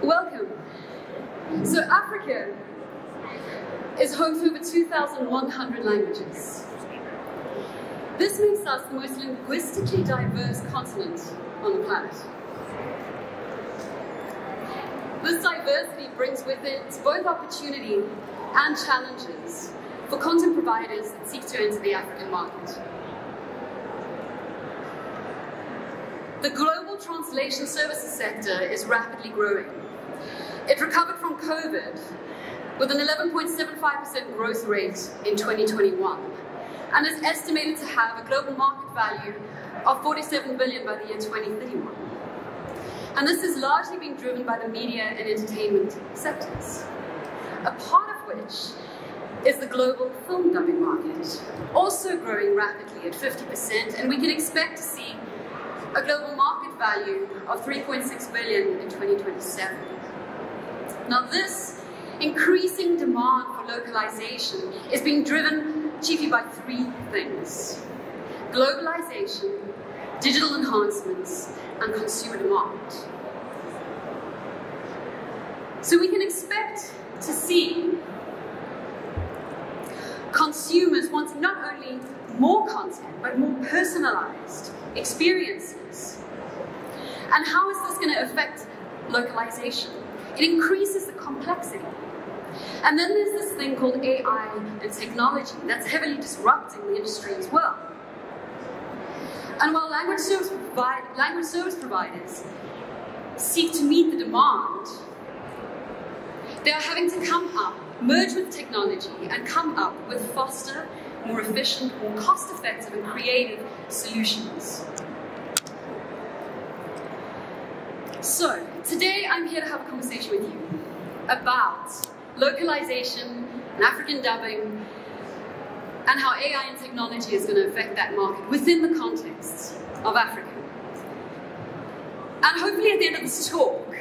Welcome. So Africa is home to over 2,100 languages. This makes us the most linguistically diverse continent on the planet. This diversity brings with it both opportunity and challenges for content providers that seek to enter the African market. The global translation services sector is rapidly growing. It recovered from COVID with an 11.75% growth rate in 2021 and is estimated to have a global market value of 47 billion by the year 2031. And this is largely being driven by the media and entertainment sectors, a part of which is the global film dubbing market, also growing rapidly at 50%, and we can expect to see a global market value of 3.6 billion in 2027. Now this increasing demand for localization is being driven chiefly by three things: globalization, digital enhancements, and consumer demand. So we can expect to see consumers wanting not only more content, but more personalized experiences. And how is this going to affect localization? It increases the complexity. And then there's this thing called AI and technology that's heavily disrupting the industry as well. And while language service providers seek to meet the demand, they are having to merge with technology and come up with faster, more efficient, more cost-effective and creative solutions. So, today I'm here to have a conversation with you about localization and African dubbing and how AI and technology is going to affect that market within the context of Africa. And hopefully at the end of this talk,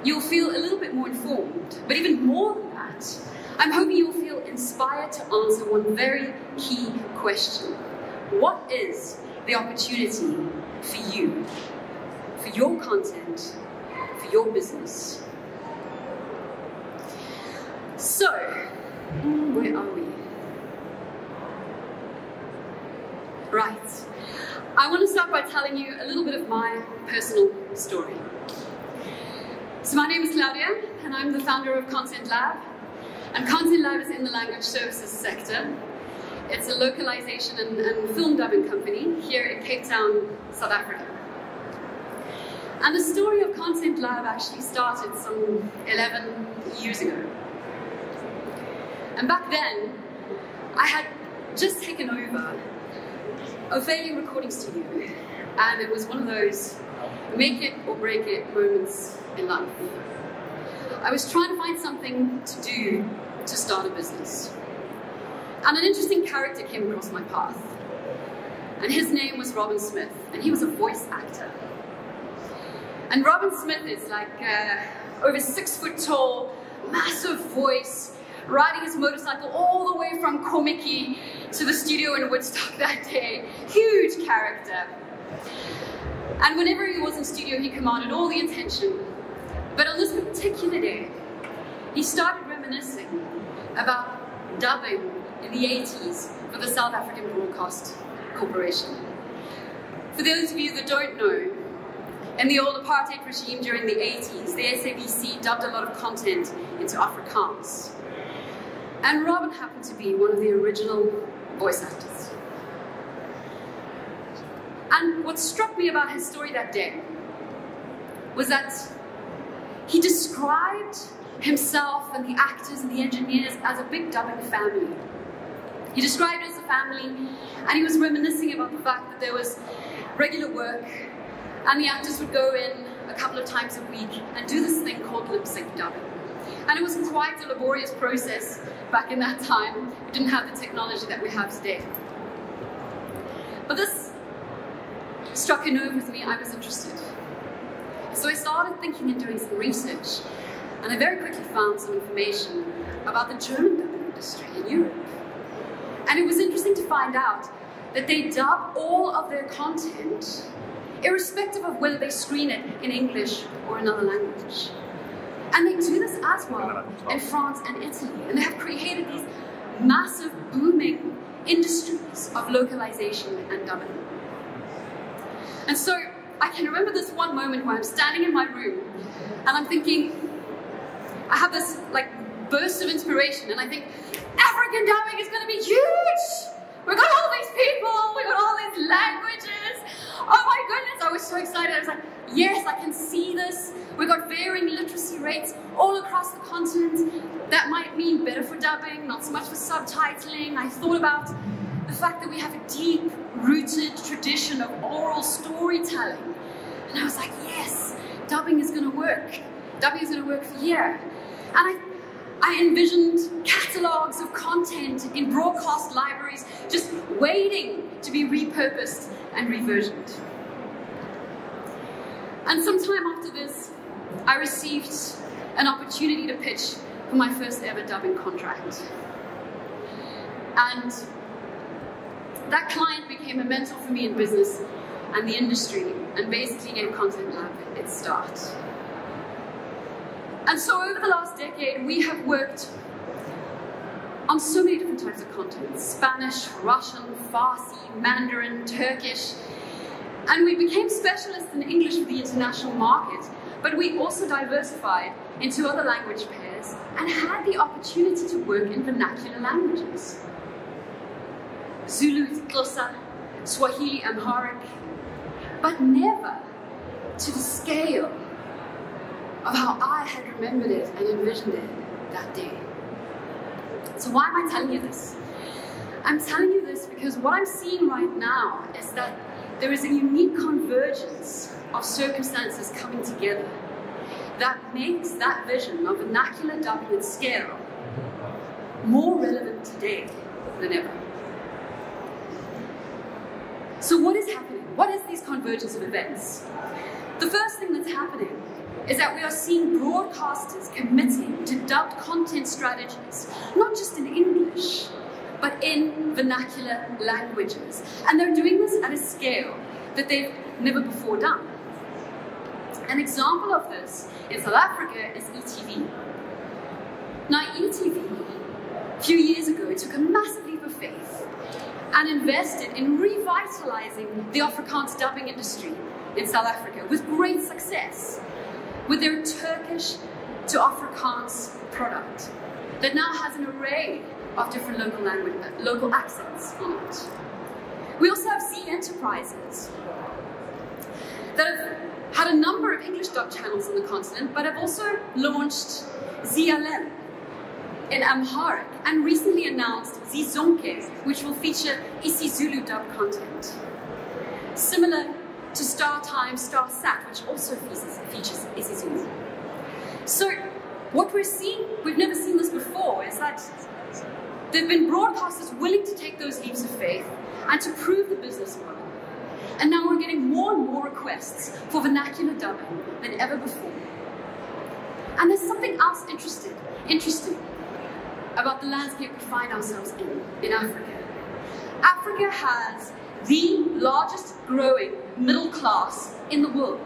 you'll feel a little bit more informed, but even more than that, I'm hoping you'll feel inspired to answer one very key question. What is the opportunity for you, for your content, for your business? So, where are we? Right. I want to start by telling you a little bit of my personal story. So my name is Claudia, and I'm the founder of Content Lab. And Content Lab is in the language services sector. It's a localization and film dubbing company here in Cape Town, South Africa. And the story of Content Lab actually started some 11 years ago. And back then, I had just taken over a failing recording studio. And it was one of those make it or break it moments in life. I was trying to find something to do to start a business. And an interesting character came across my path. And his name was Robin Smith, and he was a voice actor. And Robin Smith is like over 6 foot tall, massive voice, riding his motorcycle all the way from Komiki to the studio in Woodstock that day. Huge character. And whenever he was in studio, he commanded all the attention. But on this particular day, he started reminiscing about dubbing in the 80s for the South African Broadcast Corporation. For those of you that don't know, in the old apartheid regime during the 80s, the SABC dubbed a lot of content into Afrikaans. And Robin happened to be one of the original voice actors. And what struck me about his story that day was that he described himself and the actors and the engineers as a big dubbing family. He described it as a family, and he was reminiscing about the fact that there was regular work, and the actors would go in a couple of times a week and do this thing called lip-sync dubbing. And it was quite a laborious process back in that time. We didn't have the technology that we have today. But this struck a nerve with me. I was interested. So I started thinking and doing some research, and I very quickly found some information about the German dubbing industry in Europe. And it was interesting to find out that they dub all of their content irrespective of whether they screen it in English or another language. And they do this as well in France and Italy. And they have created these massive, booming industries of localization and dubbing. And so I can remember this one moment where I'm standing in my room and I'm thinking, I have this like burst of inspiration and I think, African dubbing is going to be huge! We've got all these people, we've got all these languages. Oh my goodness, I was so excited. I was like, yes, I can see this. We've got varying literacy rates all across the continent. That might mean better for dubbing, not so much for subtitling. I thought about the fact that we have a deep-rooted tradition of oral storytelling. And I was like, yes, dubbing is going to work. Dubbing is going to work for here. And I envisioned catalogs of content in broadcast libraries just waiting to be repurposed and reversioned. And sometime after this, I received an opportunity to pitch for my first ever dubbing contract. And that client became a mentor for me in business and the industry, and basically gave Content Lab its start. And so over the last decade, we have worked on so many different types of content: Spanish, Russian, Farsi, Mandarin, Turkish. And we became specialists in English for the international market, but we also diversified into other language pairs and had the opportunity to work in vernacular languages. Zulu, Xhosa, Swahili, Amharic, but never to the scale of how I had remembered it and envisioned it that day. So why am I telling you this? I'm telling you this because what I'm seeing right now is that there is a unique convergence of circumstances coming together that makes that vision of vernacular dubbing at scale more relevant today than ever. So what is happening? What is this convergence of events? The first thing that's happening is that we are seeing broadcasters committing to dubbed content strategies, not just in English, but in vernacular languages. And they're doing this at a scale that they've never before done. An example of this in South Africa is ETV. Now ETV, a few years ago, took a massive leap of faith and invested in revitalizing the Afrikaans dubbing industry in South Africa with great success, with their Turkish to Afrikaans product that now has an array of different local accents on it. We also have C Enterprises that have had a number of English dub channels on the continent, but have also launched ZLM in Amharic and recently announced Zizonke, which will feature isiZulu dub content. Similar to StarTime, StarSat, which also features isiZulu. So what we're seeing, we've never seen this before, is that there have been broadcasters willing to take those leaps of faith and to prove the business model. And now we're getting more and more requests for vernacular dubbing than ever before. And there's something else interesting about the landscape we find ourselves in Africa. Africa has the largest growing middle class in the world.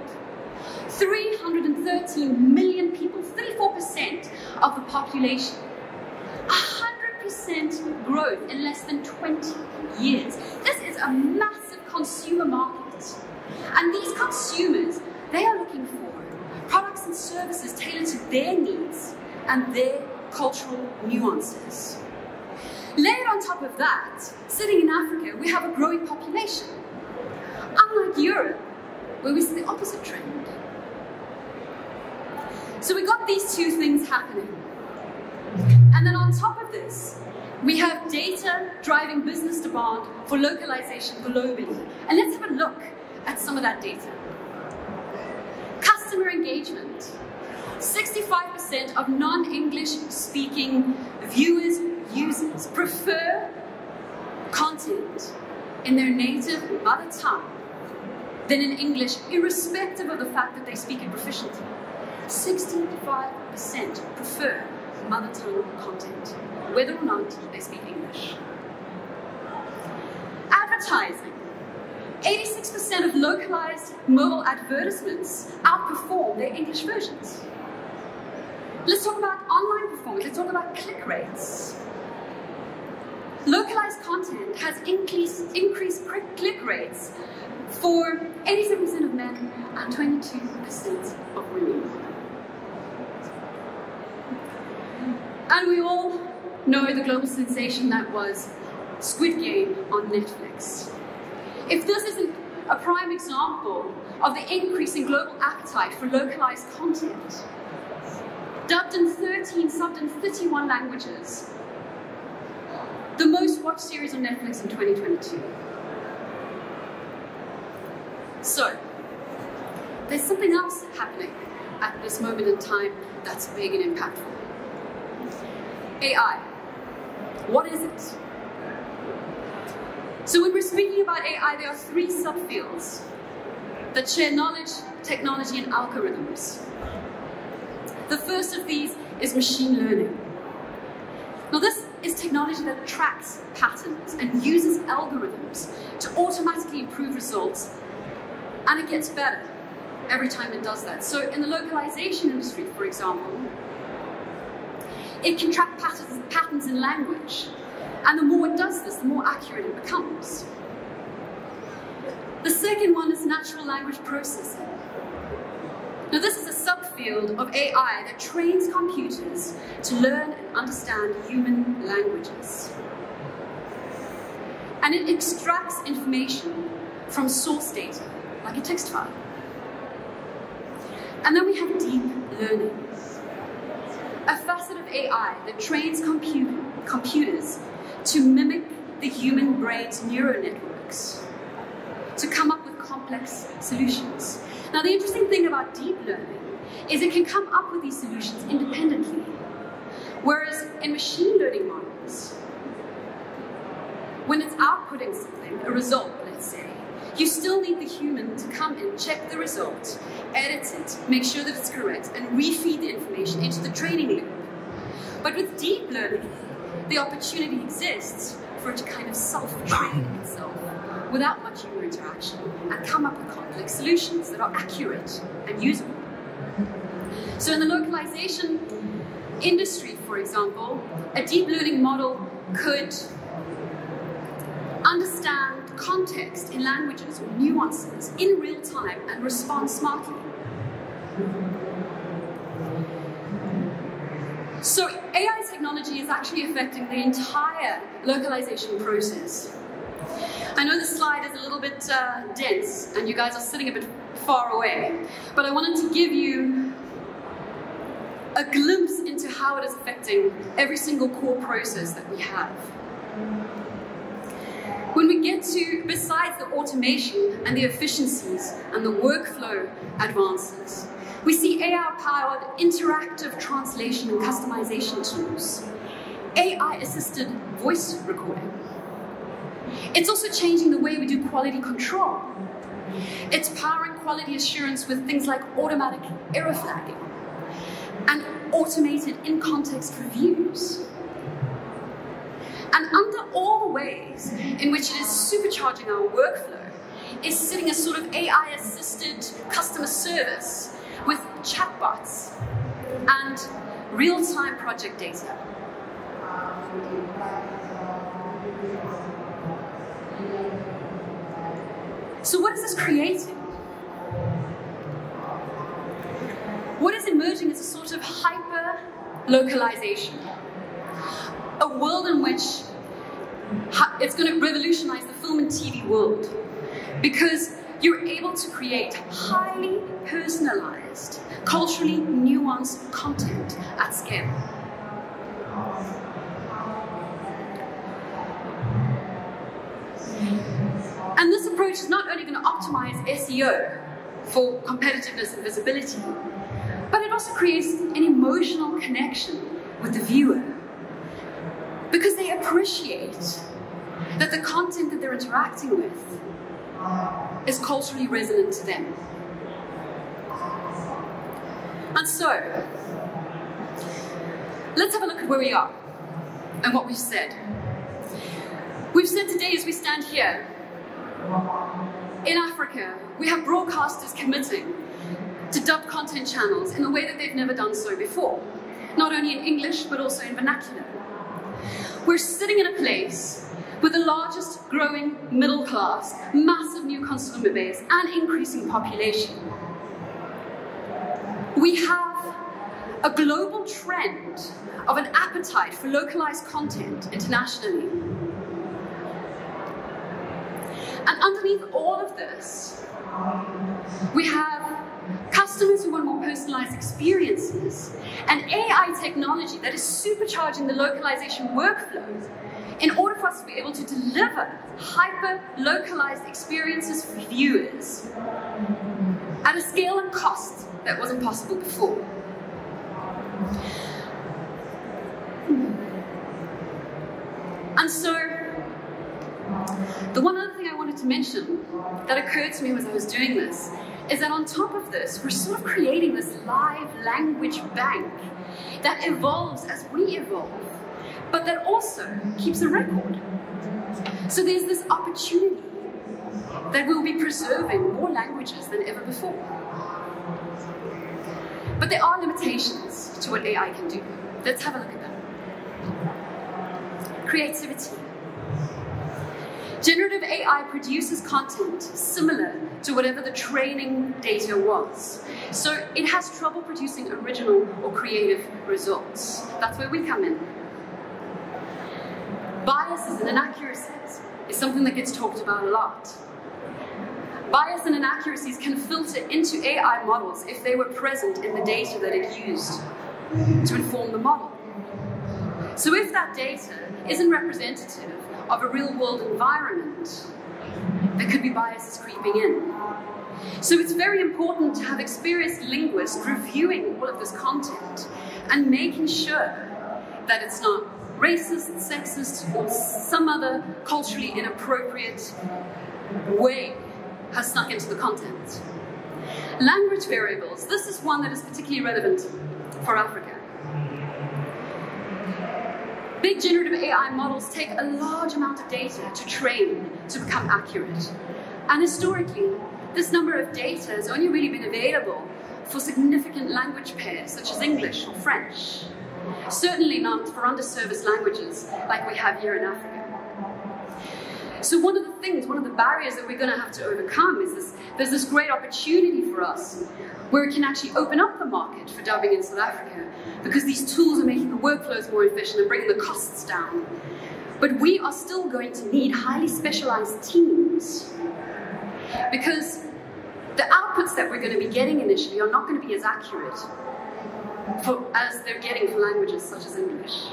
313 million people, 34% of the population. 100% growth in less than 20 years. This is a massive consumer market. And these consumers, they are looking for products and services tailored to their needs and their cultural nuances. Layered on top of that, sitting in Africa, we have a growing population. Unlike Europe, where we see the opposite trend. So we got these two things happening. And then on top of this, we have data driving business demand for localization globally. And let's have a look at some of that data. Customer engagement. 65% of non-English speaking viewers, users prefer content in their native mother tongue than in English, irrespective of the fact that they speak it proficiently. 65% prefer mother tongue content, whether or not they speak English. Advertising. 86% of localized mobile advertisements outperform their English versions. Let's talk about online performance. Let's talk about click rates. Localized content has increased click rates for 87% of men and 22% of women. And we all know the global sensation that was Squid Game on Netflix. If this isn't a prime example of the increase in global appetite for localized content, dubbed in 13, subbed in 31 languages, the most watched series on Netflix in 2022. So, there's something else happening at this moment in time that's big and impactful. AI. What is it? So when we're speaking about AI, there are three subfields that share knowledge, technology, and algorithms. The first of these is machine learning. Now this is technology that tracks patterns and uses algorithms to automatically improve results, and it gets better every time it does that. So in the localization industry, for example, it can track patterns in language, and the more it does this, the more accurate it becomes. The second one is natural language processing. Now this is a subfield of AI that trains computers to learn and understand human languages. And it extracts information from source data, like a text file. And then we have deep learning, a facet of AI that trains computers to mimic the human brain's neural networks, to come up with complex solutions. Now, the interesting thing about deep learning is it can come up with these solutions independently, whereas in machine learning models, when it's outputting something, a result, let's say, you still need the human to come in, check the result, edit it, make sure that it's correct, and refeed the information into the training loop. But with deep learning, the opportunity exists for it to kind of self-train itself without much human interaction and come up with complex solutions that are accurate and usable. So in the localization industry, for example, a deep learning model could understand context in languages or nuances in real time and respond smartly. So AI technology is actually affecting the entire localization process. I know this slide is a little bit dense and you guys are sitting a bit far away, but I wanted to give you a glimpse into how it is affecting every single core process that we have. When we get to, besides the automation and the efficiencies and the workflow advances, we see AI-powered interactive translation and customization tools, AI-assisted voice recording. It's also changing the way we do quality control. It's powering quality assurance with things like automatic error flagging and automated in-context reviews. And under all the ways in which it is supercharging our workflow is sitting a sort of AI-assisted customer service with chatbots and real-time project data. So what is this creating? What is emerging is a sort of hyper-localization. A world in which it's going to revolutionize the film and TV world, because you're able to create highly personalized, culturally nuanced content at scale. And this approach is not only going to optimize SEO for competitiveness and visibility, but it also creates an emotional connection with the viewer, because they appreciate that the content that they're interacting with is culturally resonant to them. And so, let's have a look at where we are and what we've said. We've said today, as we stand here, in Africa, we have broadcasters committing to dub content channels in a way that they've never done so before. not only in English, but also in vernacular. We're sitting in a place with the largest growing middle class, massive new consumer base, and increasing population. We have a global trend of an appetite for localized content internationally. And underneath all of this, we have customers who want more personalized experiences and AI technology that is supercharging the localization workflows in order for us to be able to deliver hyper-localized experiences for viewers at a scale and cost that wasn't possible before. And so, the one other thing I wanted to mention that occurred to me as I was doing this is that on top of this, we're sort of creating this live language bank that evolves as we evolve, but that also keeps a record. So there's this opportunity that we'll be preserving more languages than ever before. But there are limitations to what AI can do. Let's have a look at them. Creativity. Generative AI produces content similar to whatever the training data was. So it has trouble producing original or creative results. That's where we come in. Biases and inaccuracies is something that gets talked about a lot. Bias and inaccuracies can filter into AI models if they were present in the data that it used to inform the model. So if that data isn't representative of a real-world environment, there could be biases creeping in. So it's very important to have experienced linguists reviewing all of this content and making sure that it's not racist, sexist, or some other culturally inappropriate way has snuck into the content. Language variables. This is one that is particularly relevant for Africa. Big generative AI models take a large amount of data to train to become accurate. And historically, this number of data has only really been available for significant language pairs, such as English or French. Certainly not for underserviced languages like we have here in Africa. So one of the barriers that we're going to have to overcome is there's this great opportunity for us where we can actually open up the market for dubbing in South Africa, because these tools are making the workflows more efficient and bringing the costs down. But we are still going to need highly specialized teams, because the outputs that we're going to be getting initially are not going to be as accurate as they're getting for languages such as English.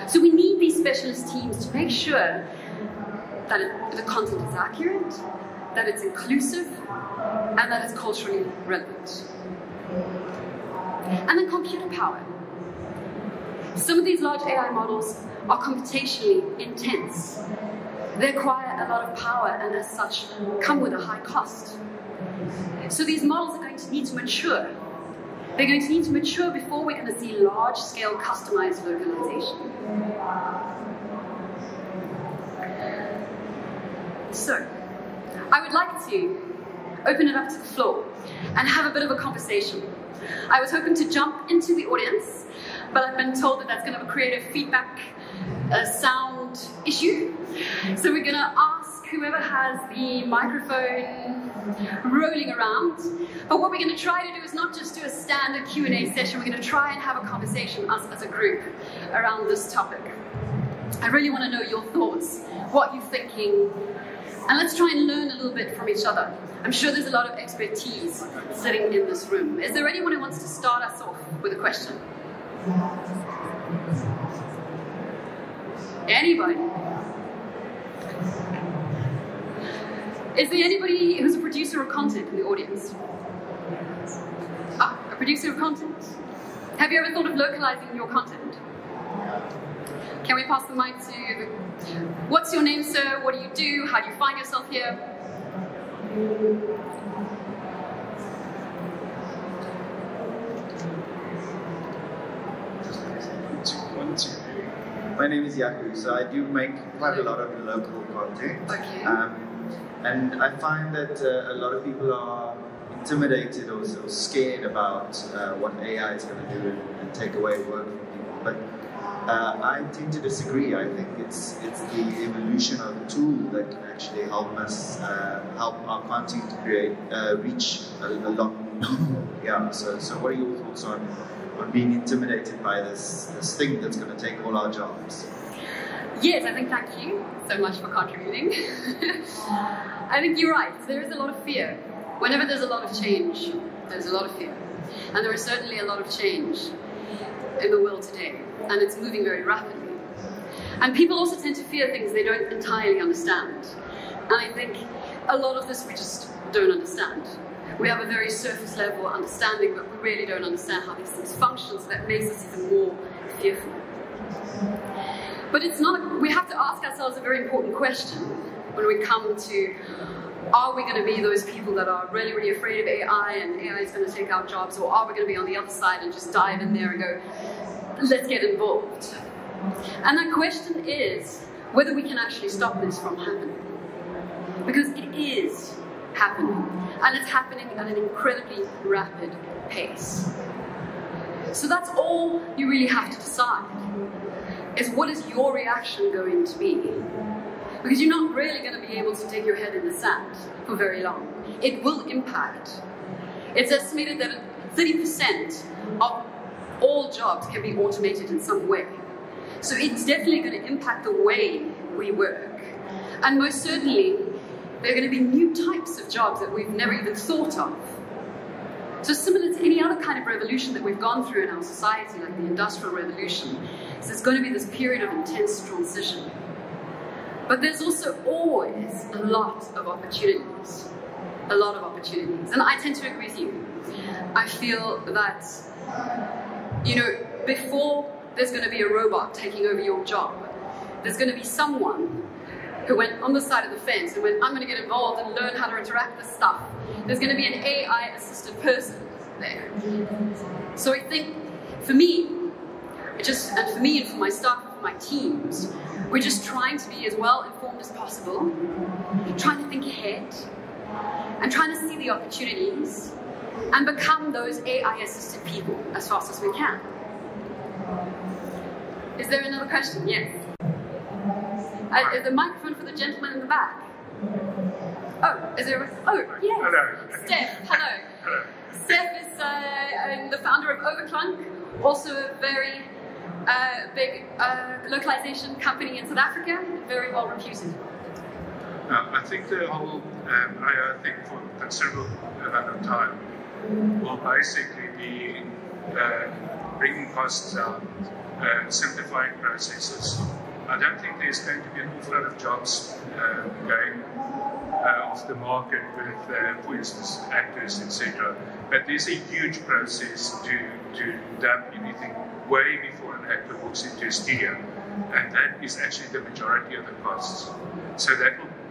So we need these specialist teams to make sure that the content is accurate, that it's inclusive, and that it's culturally relevant. And then computer power. Some of these large AI models are computationally intense. They require a lot of power and as such come with a high cost. So these models are going to need to mature. They're going to need to mature before we're going to see large-scale customized localization. So, I would like to open it up to the floor and have a bit of a conversation. I was hoping to jump into the audience, but I've been told that that's going to create a feedback sound issue. So we're going to ask whoever has the microphone rolling around. But what we're going to try to do is not just do a standard Q&A session, we're going to try and have a conversation, us as a group, around this topic. I really want to know your thoughts, what you're thinking, and let's try and learn a little bit from each other. I'm sure there's a lot of expertise sitting in this room. Is there anyone who wants to start us off with a question? Anybody? Is there anybody who's a producer of content in the audience? Ah, a producer of content. Have you ever thought of localizing your content? Can we pass the mic to what's your name, sir? What do you do? How do you find yourself here? My name is Yaku, so I do make quite a lot of local content. Okay. And I find that a lot of people are intimidated or so scared about what AI is going to do and take away work from people. But I tend to disagree. I think it's the evolution of the tool that can actually help us help our content create reach a lot more people. Yeah. So what are your thoughts on being intimidated by this thing that's going to take all our jobs? Yes, I think thank you so much for contributing. I think you're right. There is a lot of fear. Whenever there's a lot of change, there's a lot of fear. And there is certainly a lot of change in the world today, and it's moving very rapidly. And people also tend to fear things they don't entirely understand. And I think a lot of this we just don't understand. We have a very surface level understanding, but we really don't understand how these things function, so that makes us even more fearful. But it's not, we have to ask ourselves a very important question when we come to, are we going to be those people that are really, really afraid of AI and AI is going to take our jobs, or are we going to be on the other side and just dive in there and go, let's get involved? And that question is whether we can actually stop this from happening. Because it is happening, and it's happening at an incredibly rapid pace. So that's all you really have to decide, is what is your reaction going to be? Because you're not really going to be able to dig your head in the sand for very long. It will impact. It's estimated that 30% of all jobs can be automated in some way. So it's definitely going to impact the way we work. And most certainly, there are going to be new types of jobs that we've never even thought of. So similar to any other kind of revolution that we've gone through in our society, like the Industrial Revolution, so there's going to be this period of intense transition. But there's also always a lot of opportunities. A lot of opportunities. And I tend to agree with you. I feel that, you know, before there's going to be a robot taking over your job, there's going to be someone who went on the side of the fence and went, I'm going to get involved and learn how to interact with stuff. There's going to be an AI-assisted person there. So I think, for me, and for my staff and for my teams, we're just trying to be as well informed as possible, trying to think ahead, and trying to see the opportunities, and become those AI-assisted people as fast as we can. Is there another question? Yes. Is the microphone for the gentleman in the back? Oh, is there a... Oh, yes. Hello. Steph, hello. Hello. Steph is the founder of Overclunk, also a very big localization company in South Africa, very well reputed. I think the whole AI thing for a considerable amount of time will basically be bringing costs down, simplifying processes. I don't think there's going to be an awful lot of jobs going off the market with, for instance, actors, etc. But there's a huge process to dump anything way before an actor walks into a studio, and that is actually the majority of the costs. So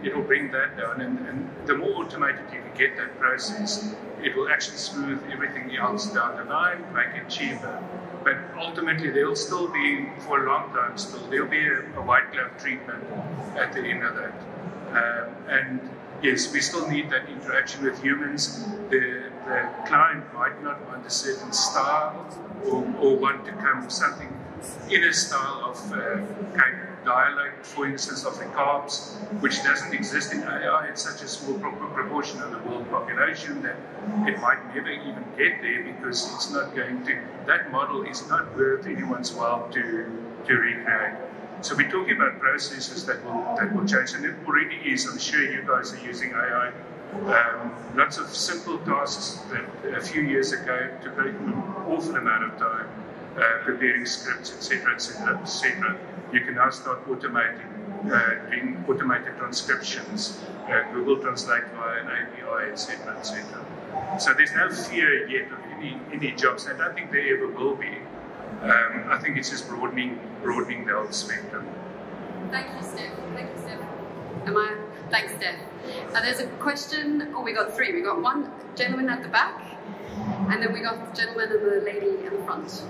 it'll bring that down, and the more automated you can get that process, it will actually smooth everything else down the line, make it cheaper. But ultimately, there'll still be, for a long time still, there'll be a white glove treatment at the end of that. And yes, we still need that interaction with humans. The client might not want a certain style or want to come something in a style of kind of dialect, for instance, of the carbs, which doesn't exist in AI. It's such a small proportion of the world population that it might never even get there, because it's not going to, that model is not worth anyone's while to recreate. So we're talking about processes that will change, and it already is. I'm sure you guys are using AI. Lots of simple tasks that a few years ago took an awful amount of time, preparing scripts, etc., etc., etc. You can now start automating, doing automated transcriptions, Google Translate via an API, etc., etc. So there's no fear yet of any jobs, and I don't think there ever will be. I think it's just broadening the whole spectrum. Thank you, Steph. Thank you, Steph. Thanks, Steph. There's a question. Oh, we got three. We got one gentleman at the back, and then we got the gentleman and the lady in the front.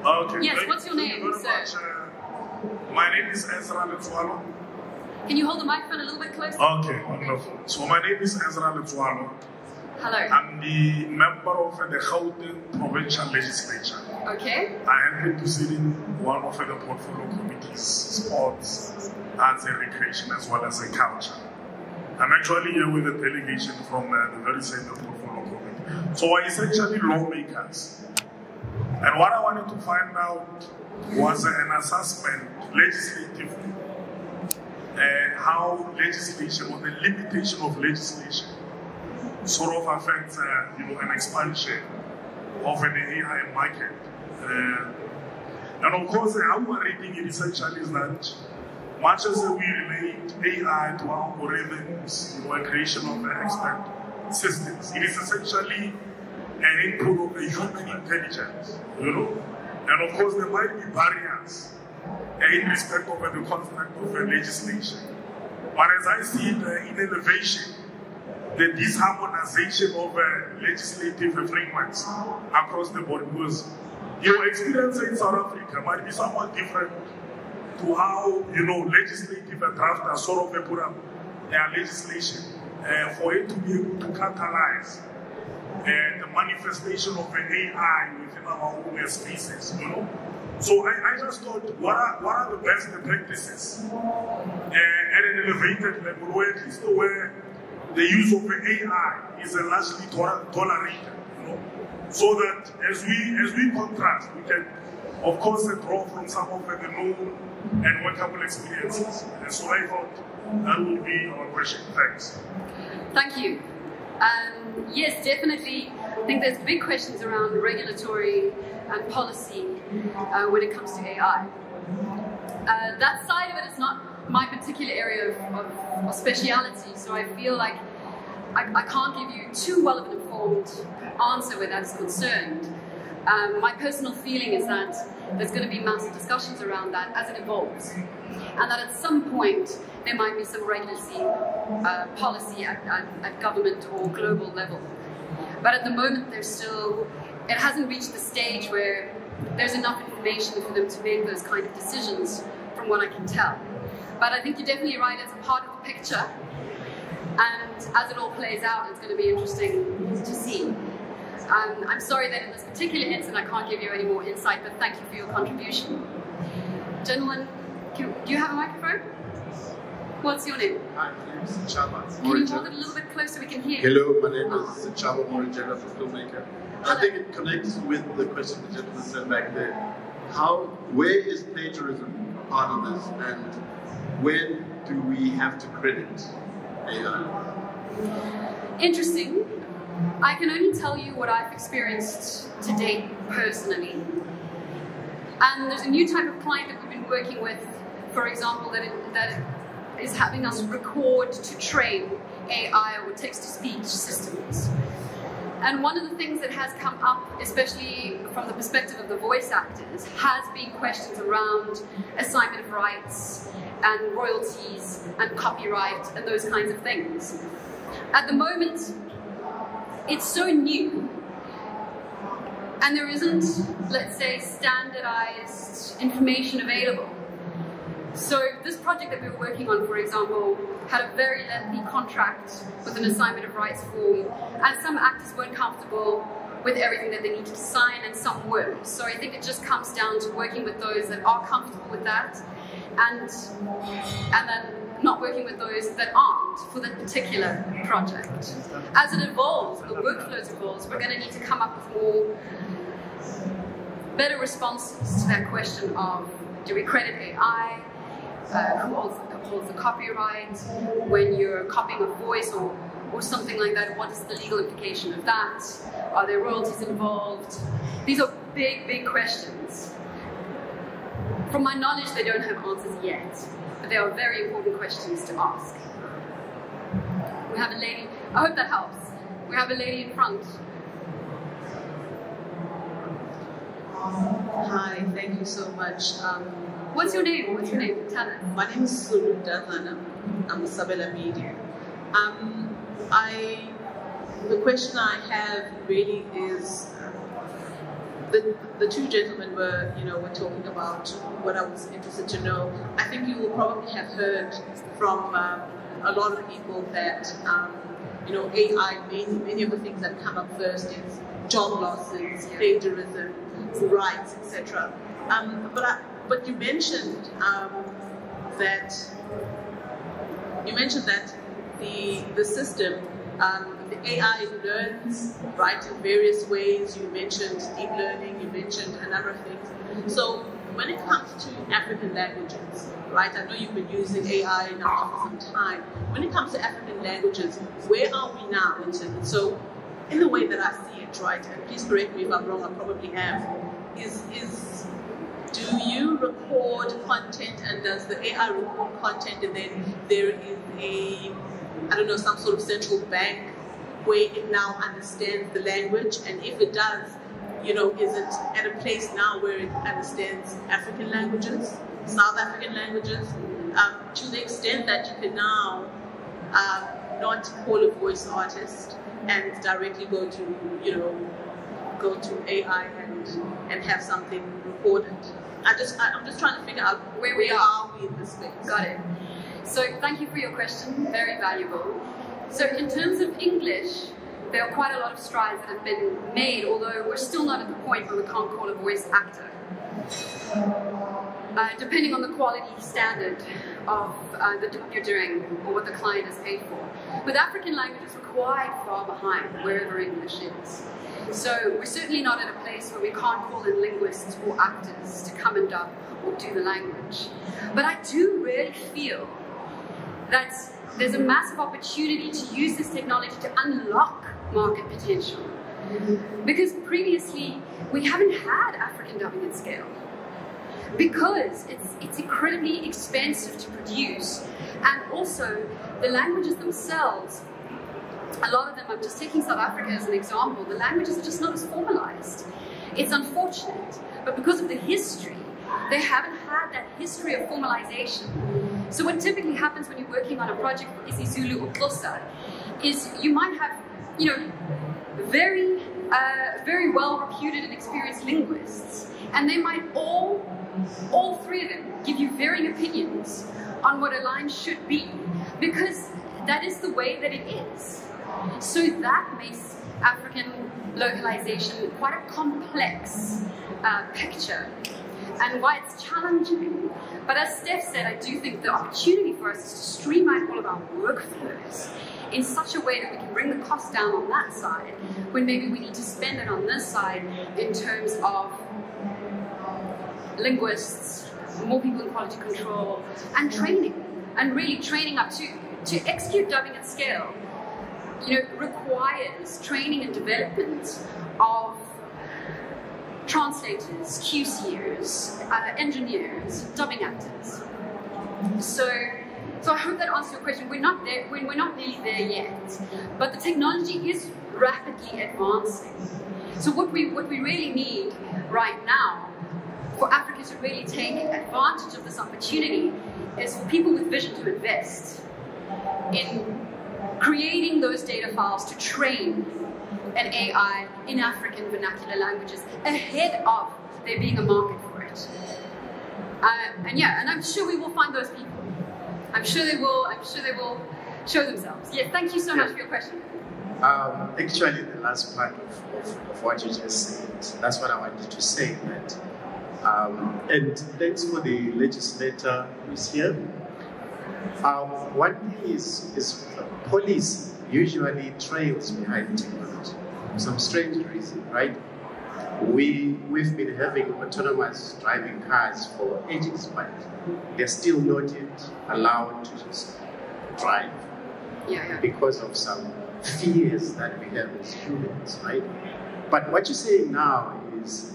Okay. Yes, what's your name, sir? My name is Ezra Letswalo. Can you hold the microphone a little bit closer? Okay, wonderful. So my name is Ezra Letswalo. Hello. I'm the member of the Gauteng Provincial Legislature. Okay. I happen to sit in one of the portfolio committees, sports, arts and recreation, as well as culture. I'm actually here with a delegation from the very same portfolio committee. So we're essentially lawmakers. And what I wanted to find out was an assessment legislatively, how legislation or the limitation of legislation sort of affects an expansion of an AI market. And of course, how we're reading it essentially is that much as we relate AI to algorithms, and creation of expert systems, it is essentially an input of the human intelligence, And of course, there might be barriers in respect of the construct of legislation. But as I see it, in innovation, the disharmonization of legislative frameworks across the board, because your experience in South Africa might be somewhat different to how, legislative drafters sort of put up their legislation for it to be able to catalyze the manifestation of an AI within our own spaces, So I just thought, what are the best practices at an elevated level, where at least where the use of AI is largely tolerated, so that as we contrast, we can, of course, draw from some of the known and workable experiences. And so I thought that would be our question. Thanks. Thank you. Yes, definitely. I think there's big questions around regulatory and policy when it comes to AI. That side of it is not my particular area of speciality, so I feel like I can't give you too well of an informed answer where that's concerned. My personal feeling is that there's going to be massive discussions around that as it evolves, and that at some point there might be some regulatory policy at government or global level. But at the moment, it hasn't reached the stage where there's enough information for them to make those kind of decisions, from what I can tell. But I think you're definitely right, it's a part of the picture. And as it all plays out, it's going to be interesting to see. I'm sorry that in this particular instance I can't give you any more insight, but thank you for your contribution. Gentlemen, do you have a microphone? What's your name? Hi, my name is Chaba. Can you hold it a little bit closer so we can hear you? Hello, my name is Chaba Mohr, filmmaker. I think it connects with the question the gentleman said back there. Where is plagiarism part of this, and when do we have to credit AI? Interesting. I can only tell you what I've experienced to date personally. And there's a new type of client that we've been working with, for example, that is having us record to train AI or text-to-speech systems. And one of the things that has come up, especially from the perspective of the voice actors, has been questions around assignment of rights and royalties and copyright and those kinds of things. At the moment, it's so new, and there isn't, let's say, standardized information available. So this project that we were working on, for example, had a very lengthy contract with an assignment of rights form, and some actors weren't comfortable with everything that they needed to sign, and some were. So I think it just comes down to working with those that are comfortable with that, and then not working with those that aren't for that particular project. As it evolves, the workflows evolves, we're going to need to come up with better responses to that question of, do we credit AI? Who holds the copyright? When you're copying a voice or something like that, what is the legal implication of that? Are there royalties involved? These are big, big questions. From my knowledge, they don't have answers yet, but they are very important questions to ask. We have a lady, I hope that helps. We have a lady in front. Hi, thank you so much. What's your name? What's your name? Tell us. My name is Surunda Dana. I'm Sabella Media. The question I have really is, the two gentlemen were talking about what I was interested to know. I think you will probably have heard from a lot of people that AI, many of the things that come up first is job losses, plagiarism, rights, etc. But you mentioned that the system, the AI learns, right, in various ways. You mentioned deep learning, you mentioned a number of things. So when it comes to African languages, right, I know you've been using AI now for some time. When it comes to African languages, where are we now in terms? So in the way that I see it, right, and please correct me if I'm wrong, I probably am, is do you record content and does the AI record content and then there is some sort of central bank where it now understands the language, and if it does, is it at a place now where it understands African languages, South African languages, to the extent that you can now not call a voice artist and directly go to AI and have something recorded? I'm just trying to figure out where are we in this space. Got it. So thank you for your question, very valuable. So in terms of English, there are quite a lot of strides that have been made, although we're still not at the point where we can't call a voice actor. Depending on the quality standard of the job you're doing or what the client is paid for. With African languages, we're quite far behind wherever English is. So we're certainly not at a place where we can't call in linguists or actors to come and dub or do the language. But I do really feel that there's a massive opportunity to use this technology to unlock market potential. Because previously, we haven't had African dubbing at scale. Because it's incredibly expensive to produce, and also the languages themselves, a lot of them, I'm just taking South Africa as an example, the languages are just not as formalized. It's unfortunate, but because of the history, they haven't had that history of formalization. So what typically happens when you're working on a project for isiZulu or Xhosa is you might have, very well reputed and experienced linguists, and they might all three of them give you varying opinions on what a line should be, because that is the way that it is. So that makes African localization quite a complex picture, and why it's challenging. But as Steph said, I do think the opportunity for us is to streamline all of our workflows in such a way that we can bring the cost down on that side, when maybe we need to spend it on this side in terms of linguists, more people in quality control, and training, and really training up to execute dubbing at scale. Requires training and development of translators, QCers, engineers, dubbing actors. So I hope that answers your question. We're not there. We're not really there yet, but the technology is rapidly advancing. So what we really need right now for Africa to really take advantage of this opportunity is for people with vision to invest in creating those data files to train an AI in African vernacular languages ahead of there being a market for it. And I'm sure we will find those people. I'm sure they will show themselves. Yes, thank you so much for your question. Actually, the last part of what you just said, that's what I wanted to say. That, and thanks for the legislator who's here. One thing is police usually trails behind technology for some strange reason, right? We've been having autonomous driving cars for ages, but they're still not yet allowed to just drive because of some fears that we have as humans, right? But what you're saying now is,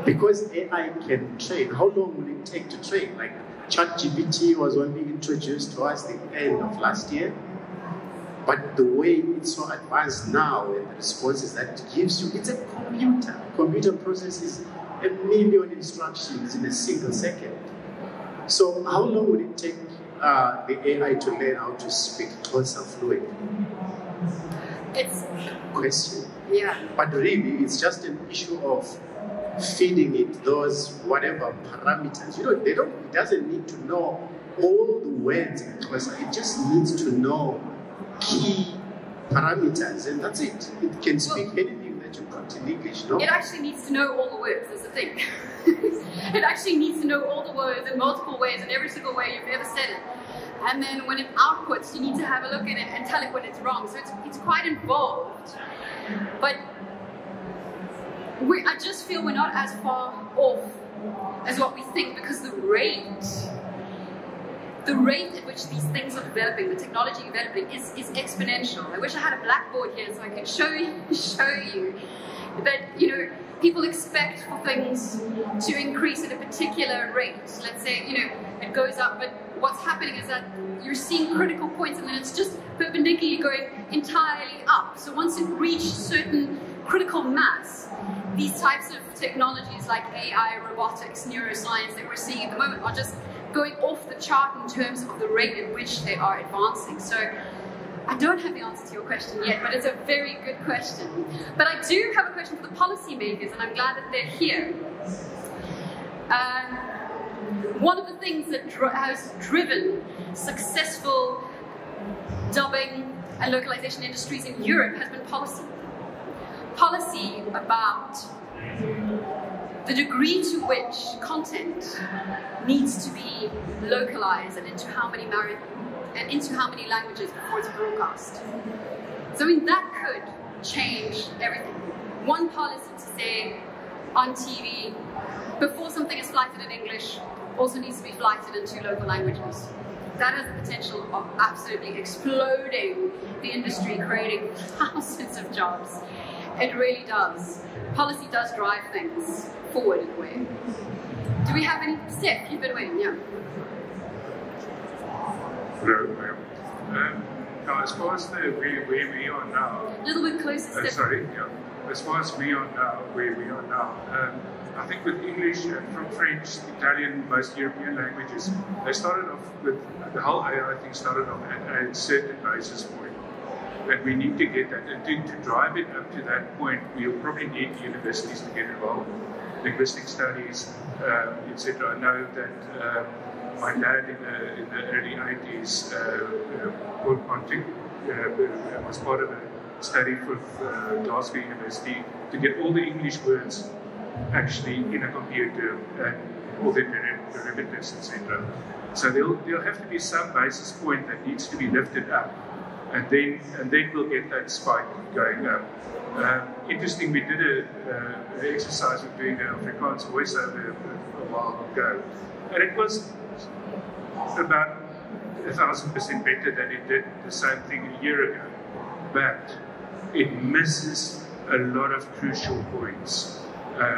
because AI can train, how long will it take to train? Like ChatGPT was only introduced to us the end of last year, but the way it's so advanced now and the responses that it gives you, it's a computer. Computer processes 1 million instructions in a single second. So how long would it take the AI to learn how to speak Xhosa fluently? It's question. Yeah. But really, it's just an issue of feeding it those whatever parameters. It doesn't need to know all the words in Xhosa. It just needs to know key parameters, and that's it. It can speak anything that you put in English, no? It actually needs to know all the words, that's the thing. It actually needs to know all the words in multiple ways, in every single way you've ever said it. And then when it outputs, you need to have a look at it and tell it when it's wrong. So it's quite involved. But I just feel we're not as far off as what we think, because the rate at which these things are developing, the technology developing, is exponential. I wish I had a blackboard here so I could show you that, people expect for things to increase at a particular rate. Let's say, it goes up, but what's happening is that you're seeing critical points and then it's just perpendicularly going entirely up. So once it reaches certain critical mass, these types of technologies like AI, robotics, neuroscience that we're seeing at the moment are just going off the chart in terms of the rate at which they are advancing. So I don't have the answer to your question yet, but it's a very good question. But I do have a question for the policymakers, and I'm glad that they're here. One of the things that has driven successful dubbing and localization industries in Europe has been policy. Policy about the degree to which content needs to be localized and into how many languages before it's broadcast. So that could change everything. One policy to say on TV, before something is flighted in English, also needs to be flighted into local languages. That has the potential of absolutely exploding the industry, creating thousands of jobs. It really does. Policy does drive things forward in a way. Do we have any? Steph, you've been waiting, yeah. Hello, now, as far as where we are now... A little bit closer, Steph. Sorry, yeah. As far as where we are now, I think with English and from French, Italian, most European languages, they started off with, the whole AI thing started off at a certain basis point. And we need to get that, and to drive it up to that point, we'll probably need universities to get involved, linguistic studies, etc. I know that my dad in the early 80s was part of a study for Glasgow University to get all the English words actually in a computer and all the derivatives, etc. So there'll have to be some basis point that needs to be lifted up. And then we'll get that spike going up. Interesting, we did an exercise of doing an Afrikaans voiceover a while ago, and it was about 1,000% better than it did the same thing a year ago. But it misses a lot of crucial points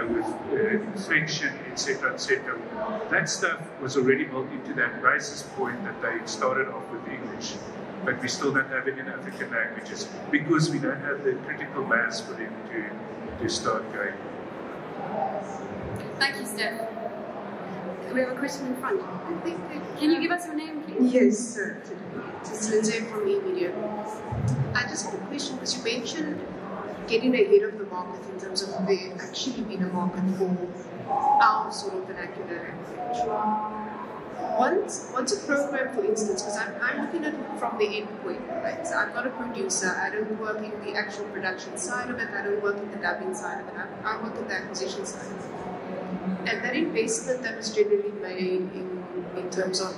with inflection, etc., etc. That stuff was already built into that basis point that they started off with English. But we still don't have it in African languages because we don't have the critical mass for them to start going. Thank you, Steph. We have a question in front. Can you give us your name, please? Yes, sir. It's Lindsay from eMedia. I just have a question because you mentioned getting ahead of the market in terms of there actually being a market for our sort of vernacular language. Once a program, for instance, because I'm looking at it from the end point, right? So I'm not a producer, I don't work in the actual production side of it, I don't work in the dubbing side of it, I work in the acquisition side of it. And that investment that was generally made in terms of,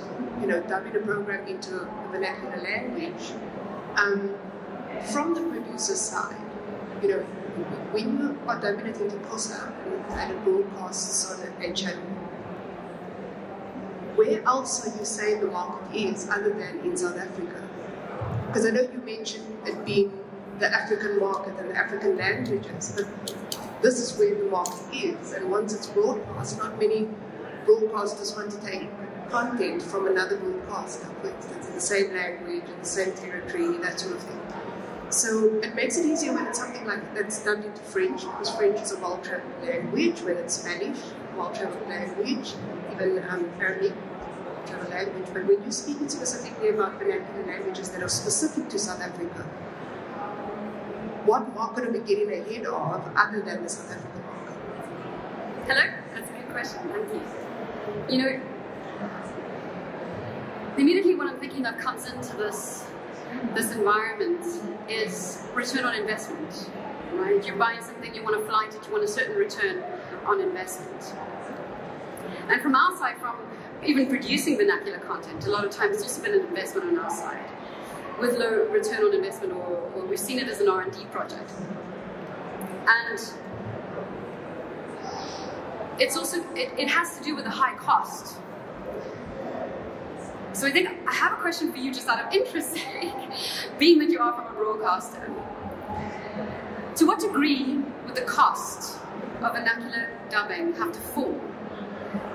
dubbing a program into a vernacular language, from the producer side, when you are dubbing it into Xhosa and it broadcasts on a channel, where else are you saying the market is other than in South Africa? Because I know you mentioned it being the African market and the African languages, but this is where the market is. And once it's broadcast, not many broadcasters want to take content from another broadcaster, for instance, in the same language, in the same territory, that sort of thing. So it makes it easier when it's something like that's dubbed into French, because French is a well-traveled language, when it's Spanish, well-traveled language, even Arabic, well-traveled language. But when you're speaking specifically about vernacular languages that are specific to South Africa, what market are we getting ahead of other than the South African market? Hello? That's a good question, thank you. You know, immediately what I'm thinking of comes into this environment is return on investment, right? You're buying something, you want to fly it, you want a certain return on investment. And from our side, from even producing vernacular content, a lot of times it's also been an investment on our side with low return on investment, or we've seen it as an R&D project. And it's also, it has to do with the high cost. So I think I have a question for you just out of interest, being that you are from a broadcaster. To what degree would the cost of vernacular dubbing have to fall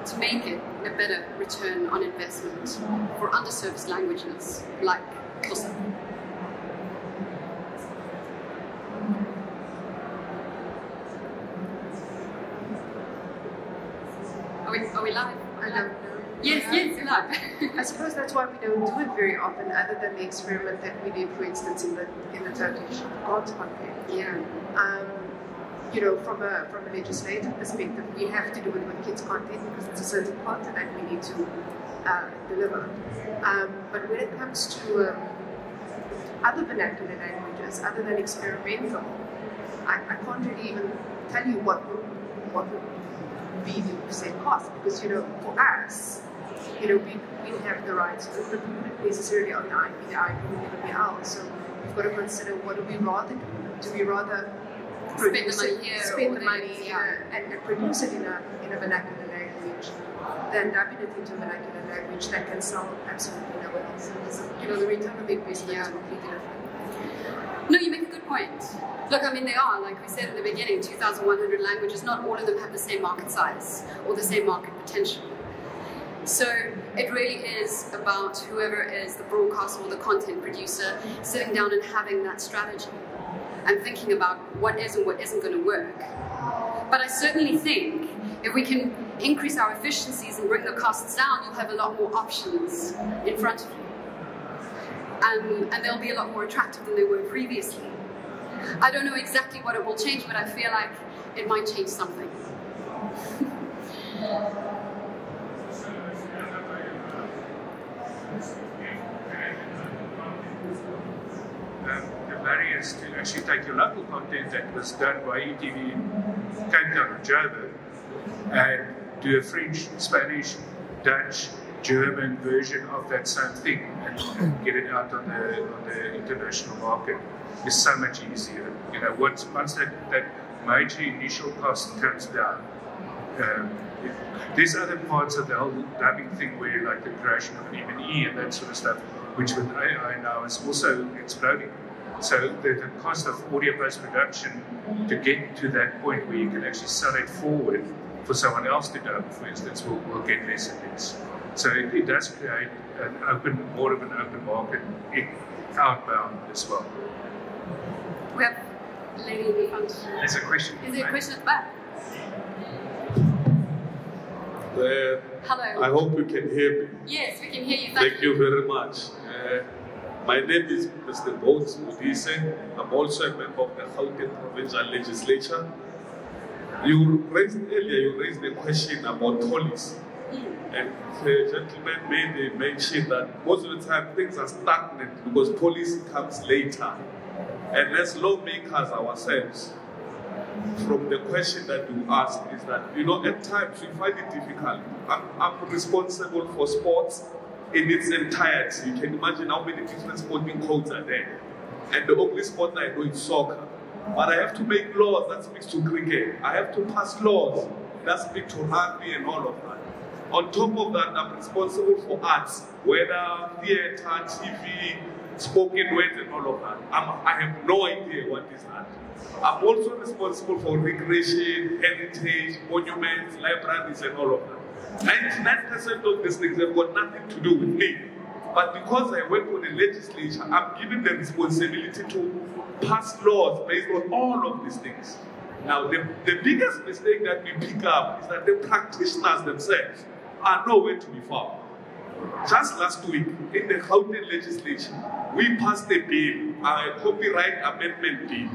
to make it a better return on investment for underserviced languages like Xhosa? Are we live? I know. Yes, you're live. I suppose that's why we don't do it very often, other than the experiment that we did, for instance, in the Turkish gods content. Yeah. You know, from a legislative perspective, we have to do it with kids' content because it's a certain content that we need to deliver. But when it comes to other vernacular languages, other than experimental, I can't really even tell you what would be the percent cost, because, you know, for us, you know, we have the rights to it, not necessarily on the IP, the IP will never be ours. So we've got to consider, what do we rather do? Do we rather produce spend the money and produce it in a vernacular language than dubbing it into a vernacular language that can sell absolutely nowhere else? So, you know, the return on the investment is completely different. No, you make a good point. Look, I mean, they are, like we said in the beginning, 2,100 languages, not all of them have the same market size or the same market potential. So it really is about whoever is the broadcaster or the content producer sitting down and having that strategy and thinking about what is and what isn't going to work. But I certainly think if we can increase our efficiencies and bring the costs down, you'll have a lot more options in front of you. And they'll be a lot more attractive than they were previously. I don't know exactly what it will change, but I feel like it might change something. The barriers to actually take your local content that was done by ETV in Cape Town or Joburg and do a French, Spanish, Dutch, German version of that same thing and get it out on the international market is so much easier. You know, once that major initial cost comes down, there's other parts of the whole dubbing thing where, like the creation of an M&E and that sort of stuff, which with AI now is also exploding. So the cost of audio post-production to get to that point where you can actually sell it forward for someone else to dub, for instance, will get less and less. So it does create more of an open market outbound as well. We have a lady in the front. There's a question. Is there a question at the back? Hello. I hope you can hear me. Yes, we can hear you. Thank you very much. My name is Mr. Bones Udise. I'm also a member of the Gauteng Provincial Legislature. You raised a question about tollies. And the gentleman made a mention that most of the time things are stagnant because policy comes later. And as lawmakers ourselves, from the question that you asked, is that, you know, at times we find it difficult. I'm responsible for sports in its entirety. You can imagine how many different sporting codes are there. And the only sport I know is soccer. But I have to make laws that speak to cricket. I have to pass laws that speak to rugby and all of that. On top of that, I'm responsible for arts, whether theatre, TV, spoken words and all of that. I have no idea what is that. I'm also responsible for recreation, heritage, monuments, libraries and all of that. 99% of these things have got nothing to do with me. But because I work for the legislature, I'm given the responsibility to pass laws based on all of these things. Now, the biggest mistake that we pick up is that the practitioners themselves are nowhere to be found. Just last week, in the Gauteng legislature, we passed a bill, a copyright amendment bill,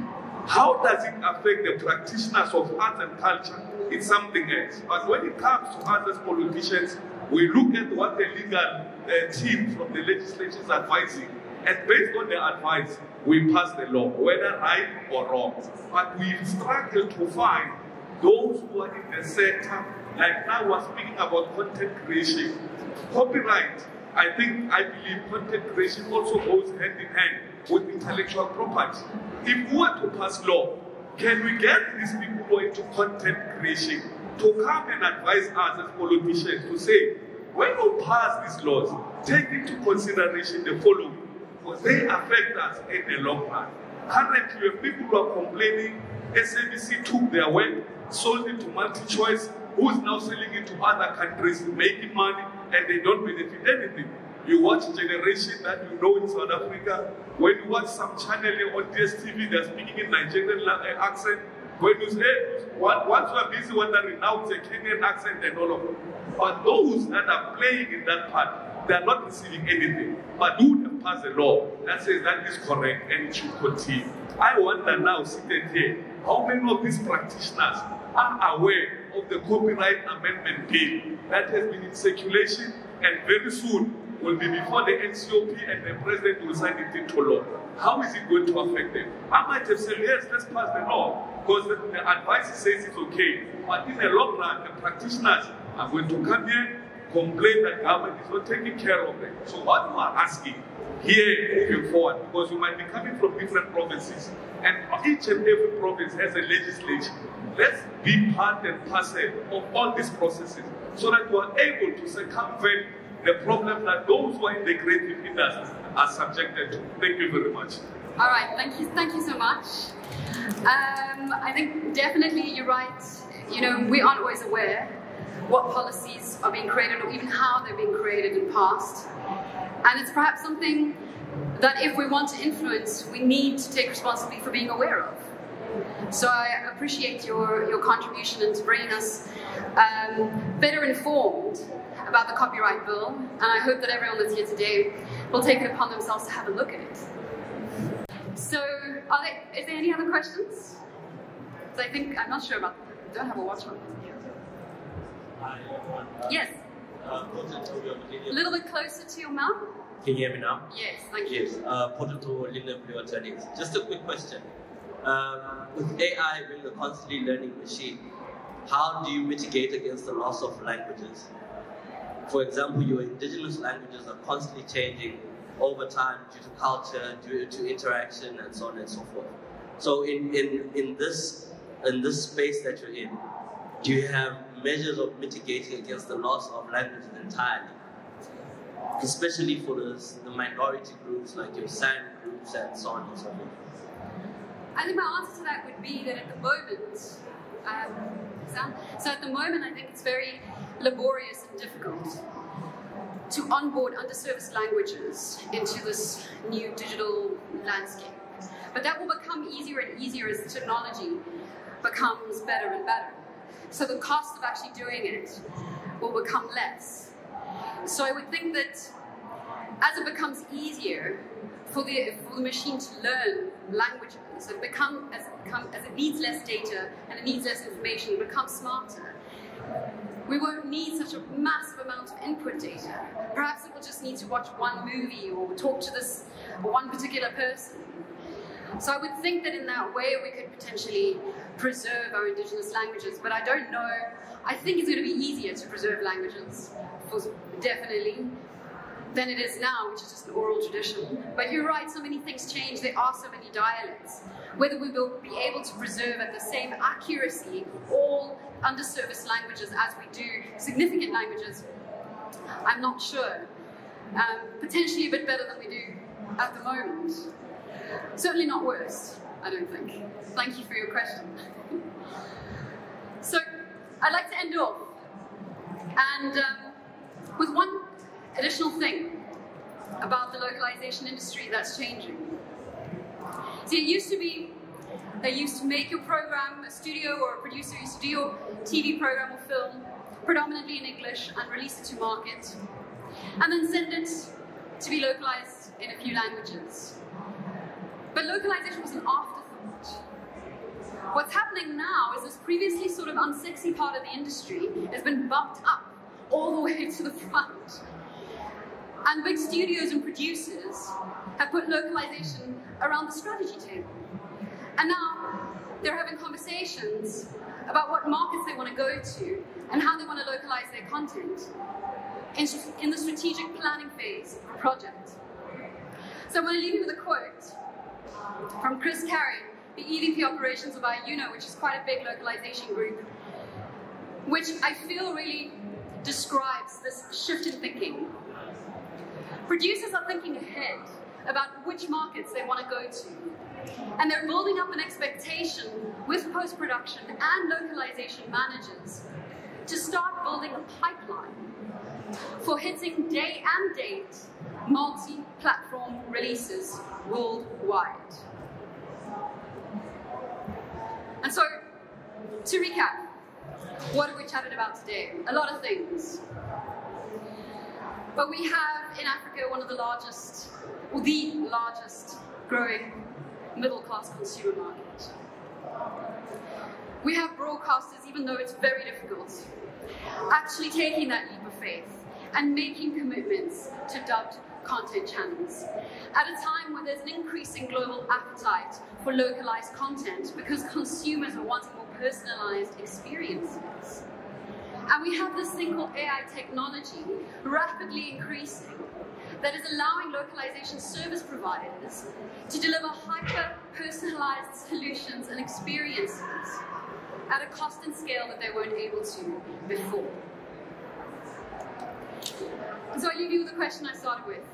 How does it affect the practitioners of arts and culture? It's something else. But when it comes to us as politicians, we look at what the legal team from the legislature is advising, and based on their advice, we pass the law, whether right or wrong. But we struggle to find those who are in the sector, like now we're speaking about content creation. Copyright, I believe content creation also goes hand in hand with intellectual property. If we were to pass law, can we get these people who are into content creation to come and advise us as politicians to say, when we pass these laws, take into consideration the following, because they affect us in the long run. Currently, when people who are complaining, SABC took their work, sold it to multi-choice, who is now selling it to other countries, making money, and they don't benefit anything. You watch Generation that you know in South Africa. When you watch some channel on DSTV, they're speaking in Nigerian accent. When you say, once you are busy wondering, now it's a Kenyan accent and all of it. But those that are playing in that part, they are not receiving anything. But who have passed a law that says that is correct and it should continue? I wonder now, sitting here, how many of these practitioners are aware of the Copyright Amendment Bill that has been in circulation and very soon will be before the NCOP and the President will sign it into law? How is it going to affect them? I might have said, yes, let's pass the law, because the advice says it's okay. But in the long run, the practitioners are going to come here, complain that government is not taking care of them. So what we are asking here moving forward, because we might be coming from different provinces, and each and every province has a legislature. Let's be part and parcel of all these processes so that we are able to circumvent the problem that those who are in the creative industry are subjected to. Thank you very much. All right, thank you so much. I think definitely you're right. You know, we aren't always aware what policies are being created or even how they're being created and passed. And it's perhaps something that if we want to influence, we need to take responsibility for being aware of. So I appreciate your contribution into bringing us better informed about the copyright bill, and I hope that everyone that's here today will take it upon themselves to have a look at it. So, is there any other questions? So I'm not sure about them. I don't have a watch on. Yes. A little bit closer to your mouth. Can you hear me now? Yes, thank you. Yes. Just a quick question. With AI being a constantly learning machine, how do you mitigate against the loss of languages? For example, your indigenous languages are constantly changing over time due to culture, due to interaction, and so on and so forth. So in this space that you're in, do you have measures of mitigating against the loss of languages entirely? Especially for the minority groups like your San groups and so on and so forth. I think my answer to that would be that at the moment, I think it's very laborious and difficult to onboard underserviced languages into this new digital landscape. But that will become easier and easier as technology becomes better and better. So the cost of actually doing it will become less. So I would think that as it becomes easier for the machine to learn languages, as it needs less data and it needs less information, it becomes smarter. We won't need such a massive amount of input data. Perhaps it will just need to watch one movie or talk to this one particular person. So I would think that in that way we could potentially preserve our indigenous languages, but I don't know. I think it's going to be easier to preserve languages, definitely, than it is now, which is just an oral tradition. But you're right, so many things change. There are so many dialects. Whether we will be able to preserve at the same accuracy all underserviced languages as we do significant languages, I'm not sure. Potentially a bit better than we do at the moment. Certainly not worse, I don't think. Thank you for your question. So, I'd like to end off and with one additional thing about the localization industry that's changing. See, it used to be that you used to make your program, a studio or a producer used to do your TV program or film predominantly in English and release it to market, and then send it to be localized in a few languages. But localization was an afterthought. What's happening now is this previously sort of unsexy part of the industry has been bumped up all the way to the front. And big studios and producers have put localization around the strategy table. And now they're having conversations about what markets they want to go to and how they want to localize their content in the strategic planning phase of the project. So I'm going to leave you with a quote from Chris Carey, the EVP Operations of IUNO, which is quite a big localization group, which I feel really describes this shift in thinking. Producers are thinking ahead about which markets they want to go to, and they're building up an expectation with post-production and localization managers to start building a pipeline for hitting day and date multi-platform releases worldwide. And so, to recap, what have we chatted about today? A lot of things. But we have in Africa one of the largest, or the largest, growing middle-class consumer market. We have broadcasters, even though it's very difficult, actually taking that leap of faith and making commitments to dubbed content channels at a time when there's an increasing global appetite for localized content because consumers are wanting more personalized experiences. And we have this thing called AI technology rapidly increasing that is allowing localization service providers to deliver hyper-personalized solutions and experiences at a cost and scale that they weren't able to before. And so I leave you with the question I started with.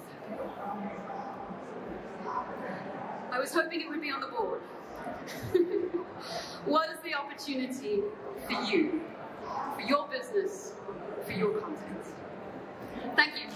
I was hoping it would be on the board. What is the opportunity for you, for your business, for your content? Thank you.